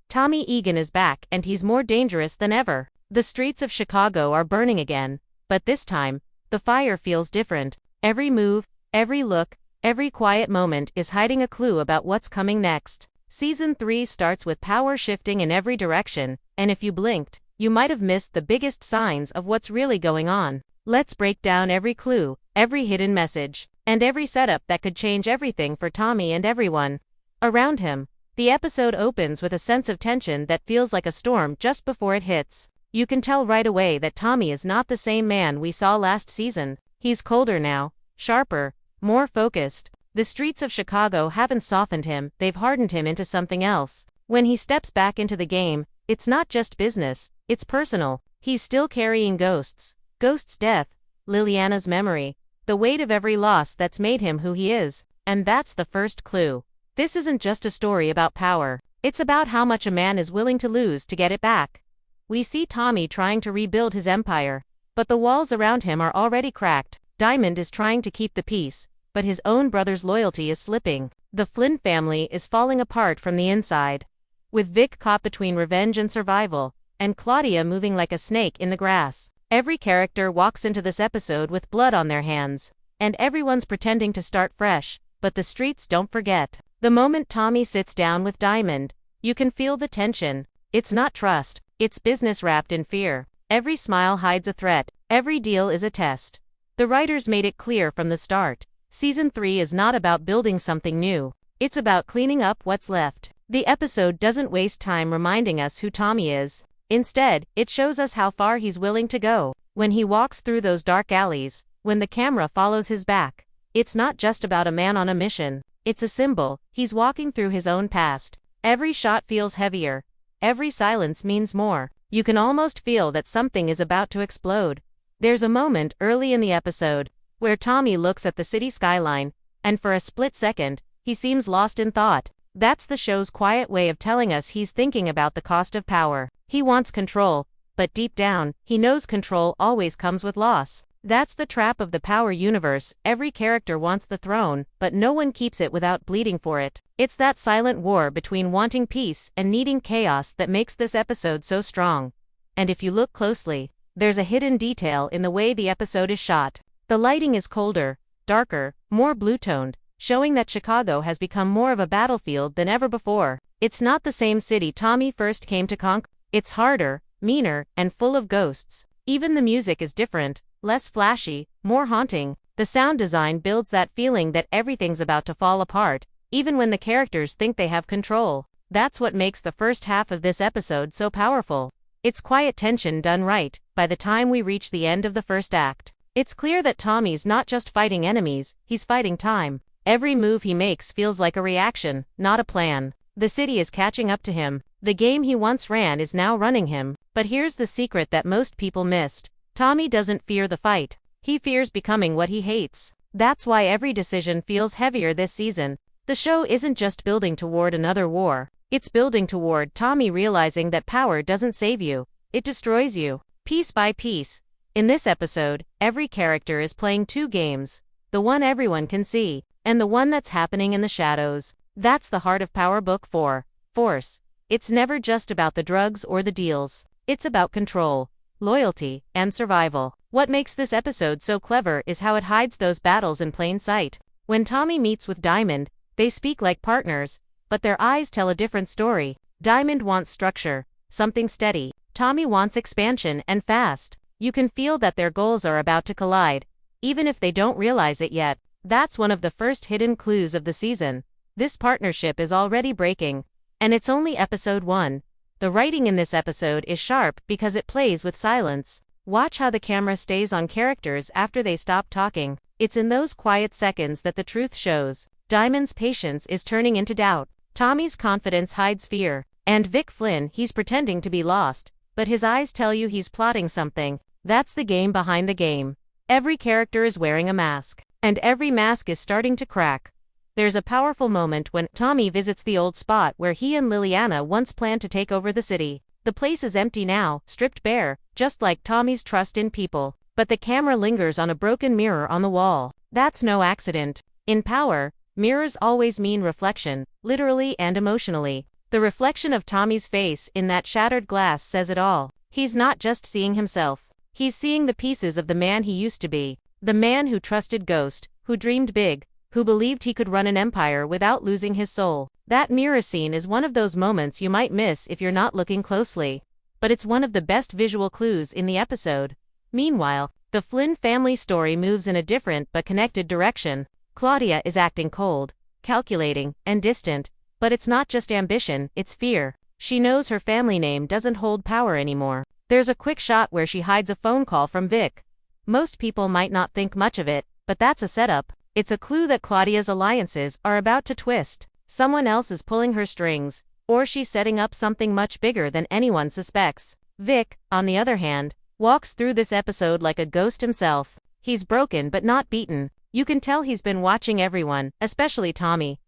Tommy Egan is back and he's more dangerous than ever. The streets of Chicago are burning again, but this time, the fire feels different. Every move, every look, every quiet moment is hiding a clue about what's coming next. Season 3 starts with power shifting in every direction, and if you blinked, you might have missed the biggest signs of what's really going on. Let's break down every clue, every hidden message, and every setup that could change everything for Tommy and everyone around him. The episode opens with a sense of tension that feels like a storm just before it hits. You can tell right away that Tommy is not the same man we saw last season. He's colder now, sharper, more focused. The streets of Chicago haven't softened him, they've hardened him into something else. When he steps back into the game, it's not just business, it's personal. He's still carrying ghosts. Ghost's death, Liliana's memory, the weight of every loss that's made him who he is. And that's the first clue. This isn't just a story about power. It's about how much a man is willing to lose to get it back. We see Tommy trying to rebuild his empire, but the walls around him are already cracked. Diamond is trying to keep the peace, but his own brother's loyalty is slipping. The Flynn family is falling apart from the inside, with Vic caught between revenge and survival, and Claudia moving like a snake in the grass. Every character walks into this episode with blood on their hands, and everyone's pretending to start fresh, but the streets don't forget. The moment Tommy sits down with Diamond, you can feel the tension. It's not trust, it's business wrapped in fear. Every smile hides a threat, every deal is a test. The writers made it clear from the start. Season 3 is not about building something new, it's about cleaning up what's left. The episode doesn't waste time reminding us who Tommy is. Instead, it shows us how far he's willing to go. When he walks through those dark alleys, when the camera follows his back, it's not just about a man on a mission. It's a symbol. He's walking through his own past. Every shot feels heavier. Every silence means more. You can almost feel that something is about to explode. There's a moment early in the episode where Tommy looks at the city skyline, and for a split second, he seems lost in thought. That's the show's quiet way of telling us he's thinking about the cost of power. He wants control, but deep down, he knows control always comes with loss. That's the trap of the power universe. Every character wants the throne, but no one keeps it without bleeding for it. It's that silent war between wanting peace and needing chaos that makes this episode so strong. And if you look closely, there's a hidden detail in the way the episode is shot. The lighting is colder, darker, more blue-toned, showing that Chicago has become more of a battlefield than ever before. It's not the same city Tommy first came to conquer. It's harder, meaner, and full of ghosts. Even the music is different. Less flashy, more haunting. The sound design builds that feeling that everything's about to fall apart, even when the characters think they have control. That's what makes the first half of this episode so powerful. It's quiet tension done right. By the time we reach the end of the first act, it's clear that Tommy's not just fighting enemies, he's fighting time. Every move he makes feels like a reaction, not a plan. The city is catching up to him. The game he once ran is now running him. But here's the secret that most people missed. Tommy doesn't fear the fight. He fears becoming what he hates. That's why every decision feels heavier this season. The show isn't just building toward another war. It's building toward Tommy realizing that power doesn't save you. It destroys you, piece by piece. In this episode, every character is playing two games. The one everyone can see, and the one that's happening in the shadows. That's the heart of Power Book 4, Force. It's never just about the drugs or the deals. It's about control, loyalty, and survival. What makes this episode so clever is how it hides those battles in plain sight. When Tommy meets with Diamond, they speak like partners, but their eyes tell a different story. Diamond wants structure, something steady. Tommy wants expansion and fast. You can feel that their goals are about to collide, even if they don't realize it yet. That's one of the first hidden clues of the season. This partnership is already breaking, and it's only episode 1. The writing in this episode is sharp because it plays with silence. Watch how the camera stays on characters after they stop talking. It's in those quiet seconds that the truth shows. Diamond's patience is turning into doubt. Tommy's confidence hides fear. And Vic Flynn, he's pretending to be lost, but his eyes tell you he's plotting something. That's the game behind the game. Every character is wearing a mask, and every mask is starting to crack. There's a powerful moment when Tommy visits the old spot where he and Liliana once planned to take over the city. The place is empty now, stripped bare, just like Tommy's trust in people. But the camera lingers on a broken mirror on the wall. That's no accident. In Power, mirrors always mean reflection, literally and emotionally. The reflection of Tommy's face in that shattered glass says it all. He's not just seeing himself. He's seeing the pieces of the man he used to be. The man who trusted Ghost, who dreamed big, who believed he could run an empire without losing his soul. That mirror scene is one of those moments you might miss if you're not looking closely. But it's one of the best visual clues in the episode. Meanwhile, the Flynn family story moves in a different but connected direction. Claudia is acting cold, calculating, and distant, but it's not just ambition, it's fear. She knows her family name doesn't hold power anymore. There's a quick shot where she hides a phone call from Vic. Most people might not think much of it, but that's a setup. It's a clue that Claudia's alliances are about to twist. Someone else is pulling her strings, or she's setting up something much bigger than anyone suspects. Vic, on the other hand, walks through this episode like a ghost himself. He's broken but not beaten. You can tell he's been watching everyone, especially Tommy.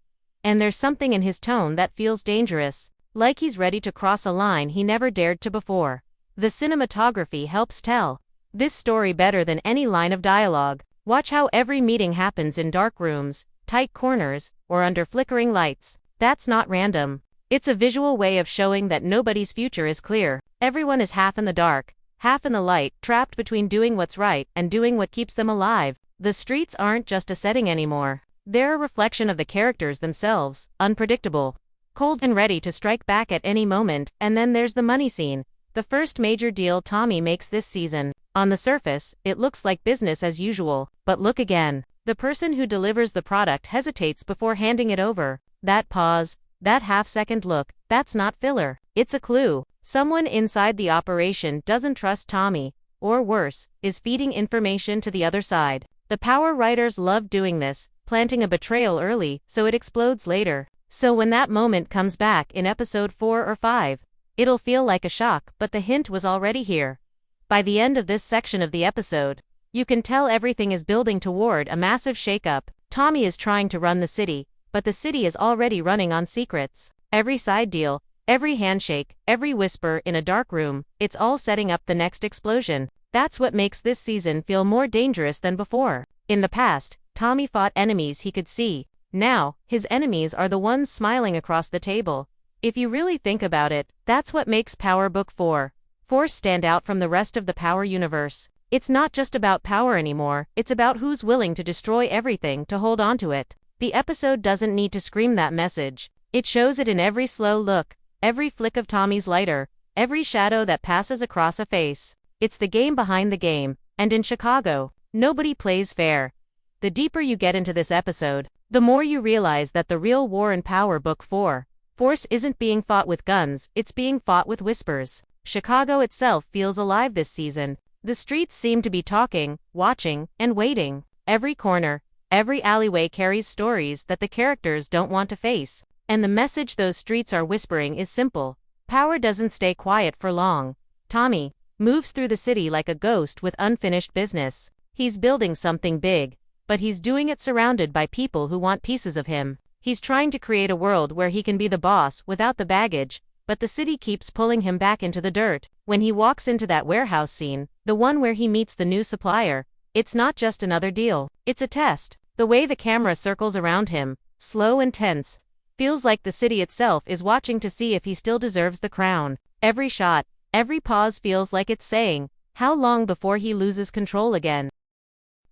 And there's something in his tone that feels dangerous, like he's ready to cross a line he never dared to before. The cinematography helps tell this story better than any line of dialogue. Watch how every meeting happens in dark rooms, tight corners, or under flickering lights. That's not random. It's a visual way of showing that nobody's future is clear. Everyone is half in the dark, half in the light, trapped between doing what's right and doing what keeps them alive. The streets aren't just a setting anymore. They're a reflection of the characters themselves, unpredictable, cold and ready to strike back at any moment. And then there's the money scene, the first major deal Tommy makes this season. On the surface, it looks like business as usual, but look again. The person who delivers the product hesitates before handing it over. That pause, that half-second look, that's not filler. It's a clue. Someone inside the operation doesn't trust Tommy, or worse, is feeding information to the other side. The power writers love doing this, planting a betrayal early so it explodes later. So when that moment comes back in episode 4 or 5, it'll feel like a shock, but the hint was already here. By the end of this section of the episode, you can tell everything is building toward a massive shakeup. Tommy is trying to run the city, but the city is already running on secrets. Every side deal, every handshake, every whisper in a dark room, it's all setting up the next explosion. That's what makes this season feel more dangerous than before. In the past, Tommy fought enemies he could see. Now, his enemies are the ones smiling across the table. If you really think about it, that's what makes Power Book 4 Force stand out from the rest of the Power universe. It's not just about power anymore, it's about who's willing to destroy everything to hold on to it. The episode doesn't need to scream that message. It shows it in every slow look, every flick of Tommy's lighter, every shadow that passes across a face. It's the game behind the game, and in Chicago, nobody plays fair. The deeper you get into this episode, the more you realize that the real war in Power Book 4 Force isn't being fought with guns, it's being fought with whispers. Chicago itself feels alive this season. The streets seem to be talking, watching, and waiting. Every corner, every alleyway carries stories that the characters don't want to face. And the message those streets are whispering is simple. Power doesn't stay quiet for long. Tommy moves through the city like a ghost with unfinished business. He's building something big, but he's doing it surrounded by people who want pieces of him. He's trying to create a world where he can be the boss without the baggage, but the city keeps pulling him back into the dirt. When he walks into that warehouse scene, the one where he meets the new supplier, it's not just another deal, it's a test. The way the camera circles around him, slow and tense, feels like the city itself is watching to see if he still deserves the crown. Every shot, every pause feels like it's saying, how long before he loses control again?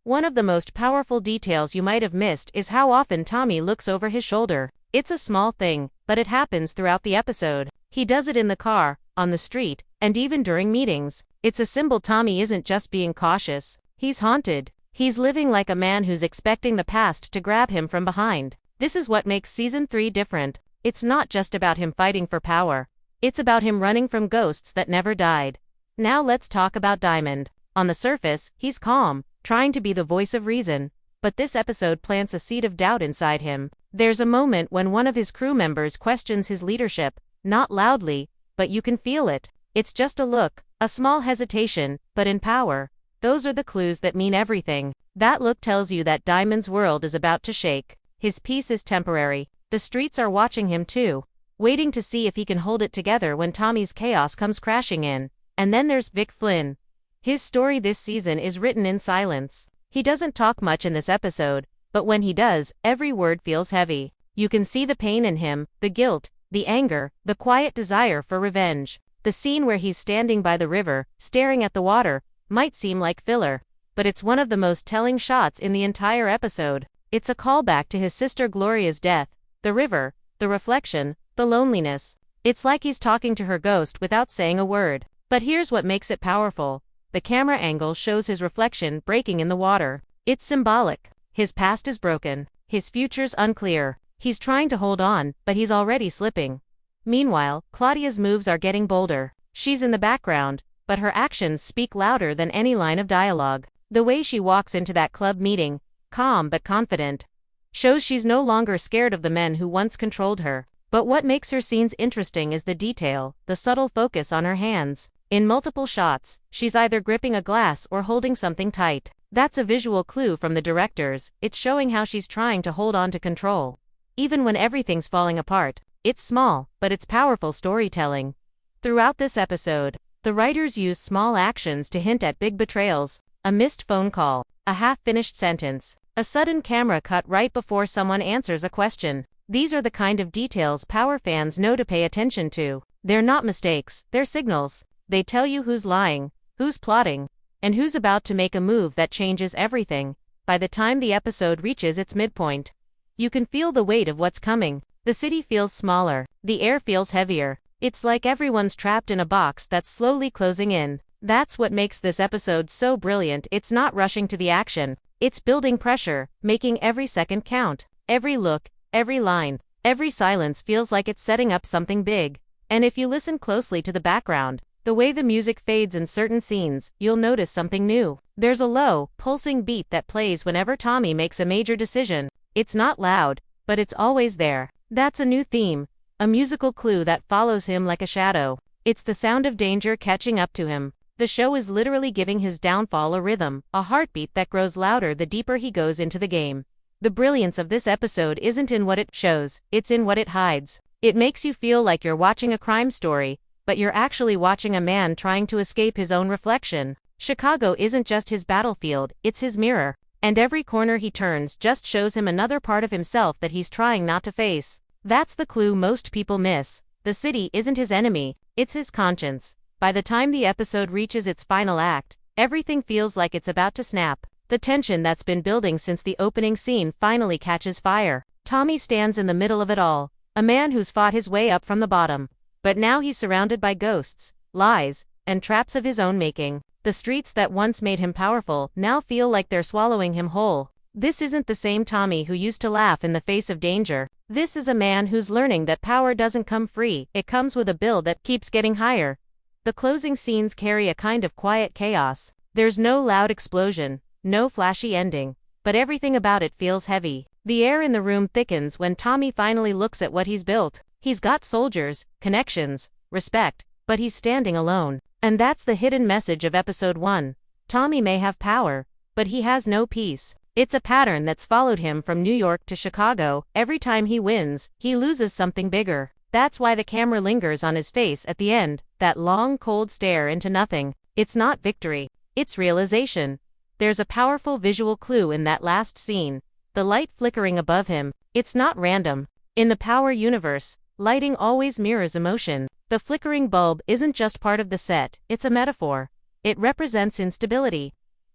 One of the most powerful details you might have missed is how often Tommy looks over his shoulder. It's a small thing, but it happens throughout the episode. He does it in the car, on the street, and even during meetings. It's a symbol Tommy isn't just being cautious, he's haunted. He's living like a man who's expecting the past to grab him from behind. This is what makes Season 3 different. It's not just about him fighting for power. It's about him running from ghosts that never died. Now let's talk about Diamond. On the surface, he's calm, trying to be the voice of reason. But this episode plants a seed of doubt inside him. There's a moment when one of his crew members questions his leadership, not loudly, but you can feel it. It's just a look, a small hesitation, but in power. Those are the clues that mean everything. That look tells you that Diamond's world is about to shake. His peace is temporary. The streets are watching him too, waiting to see if he can hold it together when Tommy's chaos comes crashing in. And then there's Vic Flynn. His story this season is written in silence. He doesn't talk much in this episode, but when he does, every word feels heavy. You can see the pain in him, the guilt, the anger, the quiet desire for revenge. The scene where he's standing by the river, staring at the water, might seem like filler, but it's one of the most telling shots in the entire episode. It's a callback to his sister Gloria's death, the river, the reflection, the loneliness. It's like he's talking to her ghost without saying a word. But here's what makes it powerful. The camera angle shows his reflection breaking in the water. It's symbolic. His past is broken. His future's unclear. He's trying to hold on, but he's already slipping. Meanwhile, Claudia's moves are getting bolder. She's in the background, but her actions speak louder than any line of dialogue. The way she walks into that club meeting, calm but confident, shows she's no longer scared of the men who once controlled her. But what makes her scenes interesting is the detail, the subtle focus on her hands. In multiple shots, she's either gripping a glass or holding something tight. That's a visual clue from the directors. It's showing how she's trying to hold on to control. Even when everything's falling apart. It's small, but it's powerful storytelling. Throughout this episode, the writers use small actions to hint at big betrayals. A missed phone call, a half-finished sentence, a sudden camera cut right before someone answers a question. These are the kind of details Power fans know to pay attention to. They're not mistakes, they're signals. They tell you who's lying, who's plotting, and who's about to make a move that changes everything. By the time the episode reaches its midpoint, you can feel the weight of what's coming. The city feels smaller, the air feels heavier. It's like everyone's trapped in a box that's slowly closing in. That's what makes this episode so brilliant. It's not rushing to the action. It's building pressure, making every second count. Every look, every line, every silence feels like it's setting up something big. And if you listen closely to the background, the way the music fades in certain scenes, you'll notice something new. There's a low, pulsing beat that plays whenever Tommy makes a major decision. It's not loud, but it's always there. That's a new theme, a musical clue that follows him like a shadow. It's the sound of danger catching up to him. The show is literally giving his downfall a rhythm, a heartbeat that grows louder the deeper he goes into the game. The brilliance of this episode isn't in what it shows, it's in what it hides. It makes you feel like you're watching a crime story, but you're actually watching a man trying to escape his own reflection. Chicago isn't just his battlefield, it's his mirror. And every corner he turns just shows him another part of himself that he's trying not to face. That's the clue most people miss. The city isn't his enemy, it's his conscience. By the time the episode reaches its final act, everything feels like it's about to snap. The tension that's been building since the opening scene finally catches fire. Tommy stands in the middle of it all, a man who's fought his way up from the bottom. But now he's surrounded by ghosts, lies, and traps of his own making. The streets that once made him powerful now feel like they're swallowing him whole. This isn't the same Tommy who used to laugh in the face of danger. This is a man who's learning that power doesn't come free, it comes with a bill that keeps getting higher. The closing scenes carry a kind of quiet chaos. There's no loud explosion, no flashy ending, but everything about it feels heavy. The air in the room thickens when Tommy finally looks at what he's built. He's got soldiers, connections, respect, but he's standing alone. And that's the hidden message of episode 1. Tommy may have power, but he has no peace. It's a pattern that's followed him from New York to Chicago. Every time he wins, he loses something bigger. That's why the camera lingers on his face at the end, that long, cold stare into nothing. It's not victory, it's realization. There's a powerful visual clue in that last scene, the light flickering above him. It's not random. In the Power universe, lighting always mirrors emotion. The flickering bulb isn't just part of the set, it's a metaphor. It represents instability,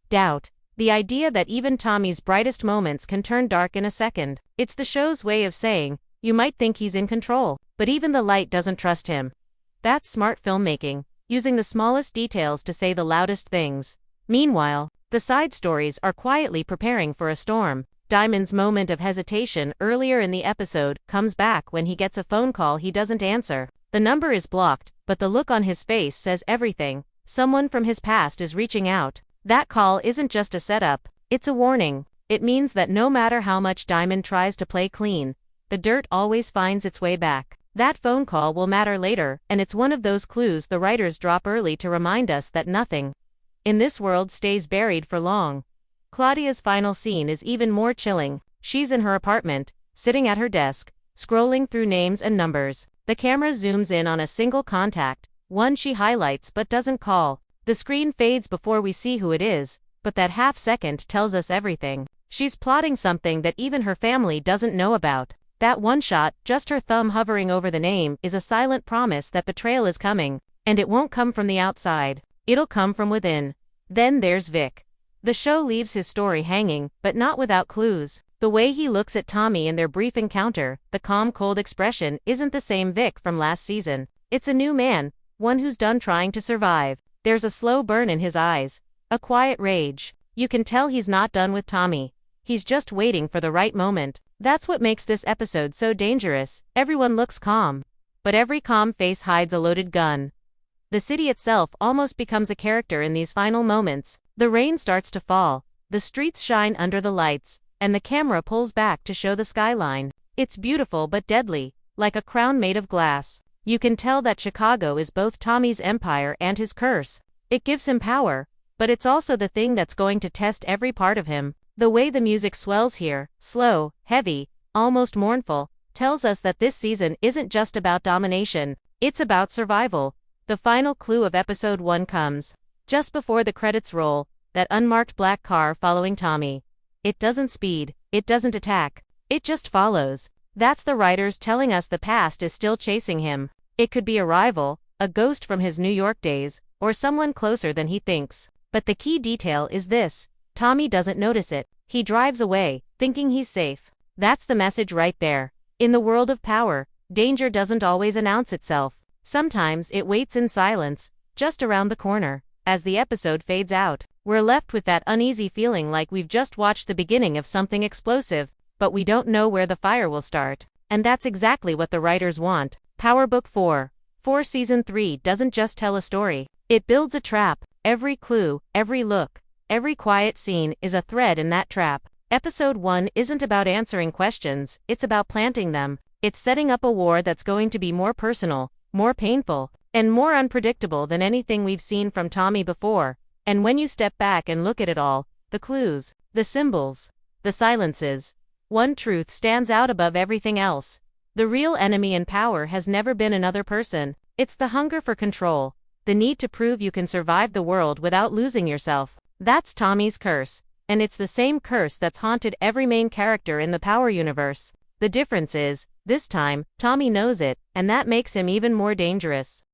doubt, the idea that even Tommy's brightest moments can turn dark in a second. It's the show's way of saying, you might think he's in control, but even the light doesn't trust him. That's smart filmmaking, using the smallest details to say the loudest things. Meanwhile, the side stories are quietly preparing for a storm. Diamond's moment of hesitation earlier in the episode comes back when he gets a phone call he doesn't answer. The number is blocked, but the look on his face says everything. Someone from his past is reaching out. That call isn't just a setup, it's a warning. It means that no matter how much Diamond tries to play clean, the dirt always finds its way back. That phone call will matter later, and it's one of those clues the writers drop early to remind us that nothing in this world stays buried for long. Claudia's final scene is even more chilling. She's in her apartment, sitting at her desk, scrolling through names and numbers. The camera zooms in on a single contact, one she highlights but doesn't call. The screen fades before we see who it is, but that half second tells us everything. She's plotting something that even her family doesn't know about. That one shot, just her thumb hovering over the name, is a silent promise that betrayal is coming, and it won't come from the outside. It'll come from within. Then there's Vic. The show leaves his story hanging, but not without clues. The way he looks at Tommy in their brief encounter, the calm, cold expression, isn't the same Vic from last season. It's a new man, one who's done trying to survive. There's a slow burn in his eyes, a quiet rage. You can tell he's not done with Tommy. He's just waiting for the right moment. That's what makes this episode so dangerous. Everyone looks calm, but every calm face hides a loaded gun. The city itself almost becomes a character in these final moments. The rain starts to fall, the streets shine under the lights, and the camera pulls back to show the skyline. It's beautiful but deadly, like a crown made of glass. You can tell that Chicago is both Tommy's empire and his curse. It gives him power, but it's also the thing that's going to test every part of him. The way the music swells here, slow, heavy, almost mournful, tells us that this season isn't just about domination, it's about survival. The final clue of episode 1 comes just before the credits roll, that unmarked black car following Tommy. It doesn't speed, it doesn't attack, it just follows. That's the writers telling us the past is still chasing him. It could be a rival, a ghost from his New York days, or someone closer than he thinks. But the key detail is this: Tommy doesn't notice it. He drives away, thinking he's safe. That's the message right there. In the world of power, danger doesn't always announce itself. Sometimes it waits in silence, just around the corner. As the episode fades out, we're left with that uneasy feeling like we've just watched the beginning of something explosive, but we don't know where the fire will start. And that's exactly what the writers want. Power Book 4. Season 3 doesn't just tell a story. It builds a trap. Every clue, every look, every quiet scene is a thread in that trap. Episode 1 isn't about answering questions, it's about planting them. It's setting up a war that's going to be more personal, more painful, and more unpredictable than anything we've seen from Tommy before. And when you step back and look at it all, the clues, the symbols, the silences, one truth stands out above everything else. The real enemy in power has never been another person. It's the hunger for control, the need to prove you can survive the world without losing yourself. That's Tommy's curse, and it's the same curse that's haunted every main character in the Power universe. The difference is, this time, Tommy knows it, and that makes him even more dangerous.